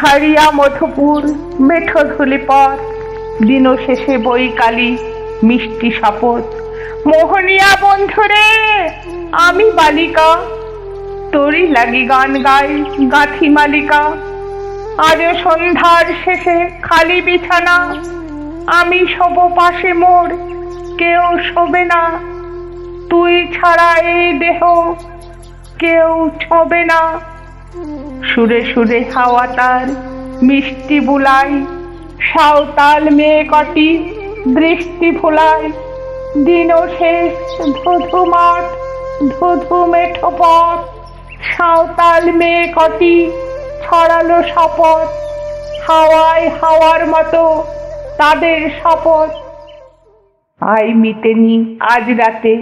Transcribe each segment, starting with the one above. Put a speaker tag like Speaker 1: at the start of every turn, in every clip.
Speaker 1: পাহাড়িয়া মধুপুর মেঠো ধুলি পথ, দিন শেষে বৈকালী মিষ্টি শপথ। মোহনিয়া বন্ধুরে আমি বালিকা, তোরই লাগি গান গাই গাথি মালিকা। আজও সন্ধ্যার শেষে খালি বিছানা, আমি শোব পাশে মোর কেউ শোবে না। তুই ছাড়া এই দেহ কেউ ছবে না। সুরে সুরে হাওয়া তার মিষ্টি বুলাই, সাঁওতাল মেয়ে কটি দৃষ্টি ভোলায়। দিন শেষ ধুধু মাঠ ধুধু মেঠো পথ, সাঁওতাল মেয়ে কটি ছড়ালো শপথ। হাওয়ায় হাওয়ার মতো তাদের শপথ। আই মিটেনি আজ রাতে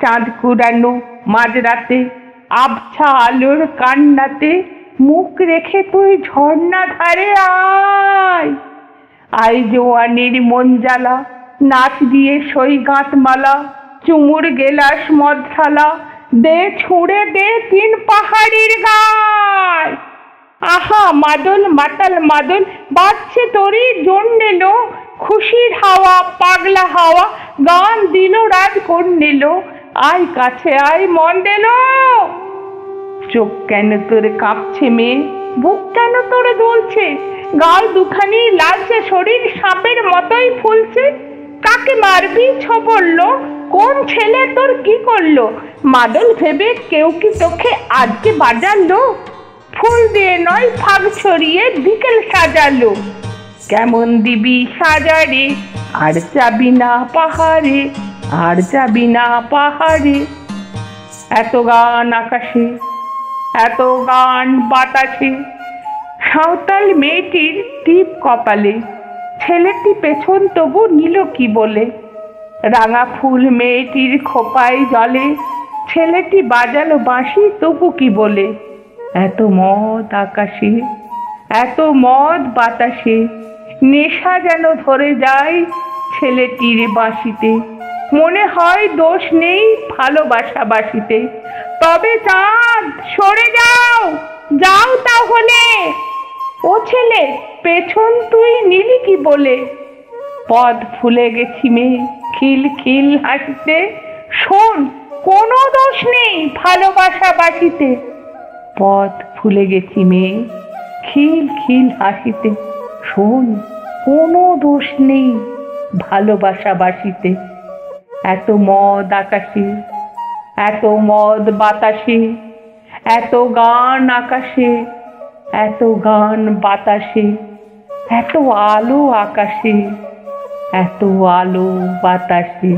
Speaker 1: চাঁদ কুড়ানো মাঝরাতে, আবছা আলোর কান্নাতে মুখ রেখে তুই ঝর্ণা ধারে আয়। আয় জোয়ানির মন জ্বালা, নাচ দিয়ে সই গাঁত মালা, চুমুর গেলাস মদ থালা, দে ছুঁড়ে দে তিন পাহাড়ির গায়। আহা মাদল মাতাল মাদল বাজছে তোরই জন্যে লো, খুশির হাওয়া পাগলা হাওয়া গান দিল রাজ কন্যে লো। আয় কাছে আয় মন দিল। চোখ কেন তোর কাঁপছে মেয়ে, বুক কেন তোর দুলছে, গাল দুখানি লালচে শরীর সাপের মতোই ফুলছে। কাকে মারবি ছো বললো, কোন ছেলে তোর কি করলো, মাদল ভেবে কেউ কি তোকে আজকে বাজালো। ফুল দিয়ে নয় ফাগ ছড়িয়ে বিকেল সাজালো, কেমন দিবি সাজারে আর যাবি না পাহাড়ে, আর যাবি না পাহাড়ে। এত গান আকাশে এত গান বাতাসে, সাঁওতাল মেয়েটির টিপ কপালে, ছেলেটি পেছন তবু নিল কি বলে। রাঙা ফুল মেয়েটির খোপায় জলে, ছেলেটি বাজালো বাঁশি তবু কি বলে। এত মদ আকাশে এত মদ বাতাসে, নেশা যেন ধরে যায় ছেলেটির বাঁশিতে। মনে হয় দোষ নেই ভালোবাসা বাসিতে। তবে চাঁদ সরে যাও, যাও তাহলে। ও ছেলে পেছন তুই নিলি কি বলে। পদ ফুলে গেছি মেয়ে খিল খিল হাসিতে, শোন কোনো দোষ নেই ভালোবাসা বাসিতে। পদ ফুলে গেছি মেয়ে খিল খিল হাসিতে, শোন কোনো দোষ নেই ভালোবাসা বাসিতে। এত মদ আকাশে এত মদ বাতাসে, এত গান আকাশে এত গান বাতাসে, এত আলো আকাশে এত আলো বাতাসে।